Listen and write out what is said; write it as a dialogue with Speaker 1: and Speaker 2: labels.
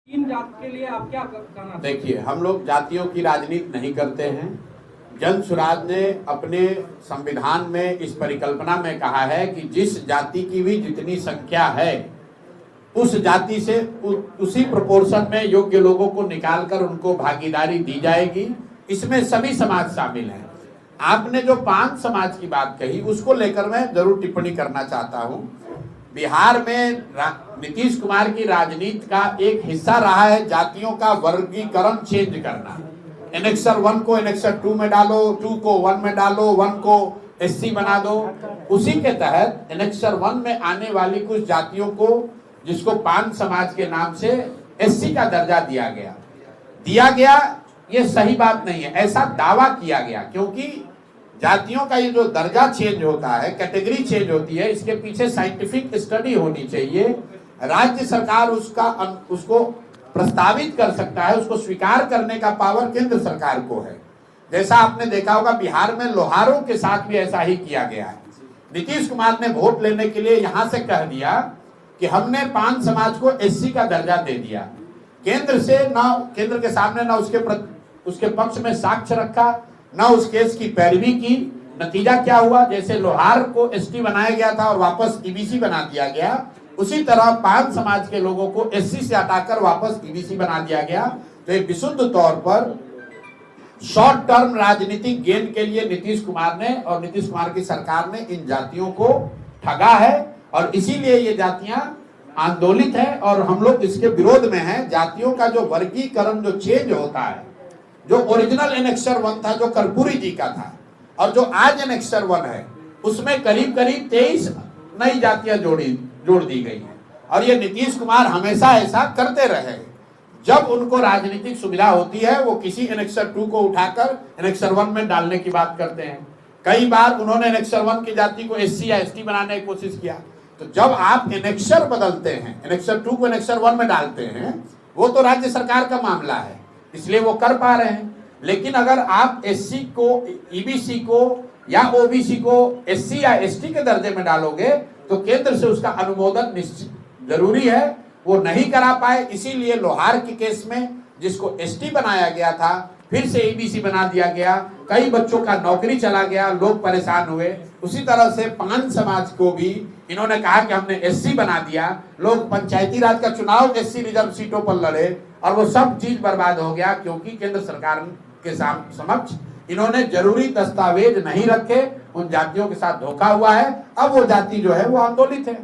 Speaker 1: तीन जात के लिए आप क्या कहना?
Speaker 2: देखिए, हम लोग जातियों की राजनीति नहीं करते हैं। जन सुराज ने अपने संविधान में इस परिकल्पना में कहा है कि जिस जाति की भी जितनी संख्या है उस जाति से उसी प्रोपोर्शन में योग्य लोगों को निकालकर उनको भागीदारी दी जाएगी। इसमें सभी समाज शामिल हैं। आपने जो 5 समाज की बात कही उसको लेकर मैं जरूर टिप्पणी करना चाहता हूं। बिहार में नीतीश कुमार की राजनीति का एक हिस्सा रहा है जातियों का वर्गीकरण चेंज करना। एनेक्सर 1 को एनेक्सर 2 में डालो, 2 को 1 में डालो, 1 को SC बना दो। उसी के तहत एनेक्सर 1 में आने वाली कुछ जातियों को, जिसको 5 समाज के नाम से SC का दर्जा दिया गया। ये सही बात नहीं है, ऐसा दावा किया गया, क्योंकि जातियों का ये जो दर्जा चेंज होता है, कैटेगरी चेंज होती है, इसके पीछे साइंटिफिक स्टडी होनी चाहिए। राज्य सरकार उसको प्रस्तावित कर सकता है, उसको स्वीकार करने का पावर केंद्र सरकार को है। जैसा आपने देखा होगा बिहार में लोहारों के साथ भी ऐसा ही किया गया है। नीतीश कुमार ने वोट लेने के लिए यहां से कह दिया कि हमने 5 समाज को SC का दर्जा दे दिया। केंद्र के सामने ना उसके पक्ष में साक्ष्य रखा, ना उस केस की पैरवी की। नतीजा क्या हुआ? जैसे लोहार को ST बनाया गया था और वापस EBC बना दिया गया, उसी तरह 5 समाज के लोगों को SC से हटाकर वापस EBC बना दिया गया। तो एक विशुद्ध तौर पर शॉर्ट टर्म राजनीतिक गेन के लिए नीतीश कुमार ने और नीतीश कुमार की सरकार ने इन जातियों को ठगा है, और इसीलिए ये जातियां आंदोलित है और हम लोग इसके विरोध में हैं। जातियों का जो वर्गीकरण जो चेंज होता है, जो ओरिजिनल एनेक्सर 1 था जो कर्पूरी जी का था, और जो आज एनेक्सर 1 है, उसमें करीब 23 नई जातियां जोड़ दी गई हैं। और ये नीतीश कुमार हमेशा ऐसा करते रहे। जब उनको राजनीतिक सुविधा होती है वो किसी एनेक्सर 2 को उठाकर एनेक्सर 1 में डालने की बात करते हैं। कई बार उन्होंने एनेक्सर 1 की जाति को SC या ST बनाने की कोशिश किया। तो जब आप एनेक्सर बदलते हैं, एनेक्सर 2 को एनेक्सर 1 में डालते हैं, वो तो राज्य सरकार का मामला है, इसलिए वो कर पा रहे हैं। लेकिन अगर आप SC को, EBC को या OBC को SC या ST के दर्जे में डालोगे तो केंद्र से उसका अनुमोदन निश्चित जरूरी है, वो नहीं करा पाए। इसीलिए लोहार के केस में जिसको ST बनाया गया था फिर से EBC बना दिया गया, कई बच्चों का नौकरी चला गया, लोग परेशान हुए। उसी तरह से 5 समाज को भी इन्होंने कहा कि हमने SC बना दिया, लोग पंचायती राज का चुनाव SC रिजर्व सीटों पर लड़े और वो सब चीज बर्बाद हो गया, क्योंकि केंद्र सरकार के समक्ष इन्होंने जरूरी दस्तावेज नहीं रखे, उन जातियों के साथ धोखा हुआ है। अब वो जाति जो है वो आंदोलित है।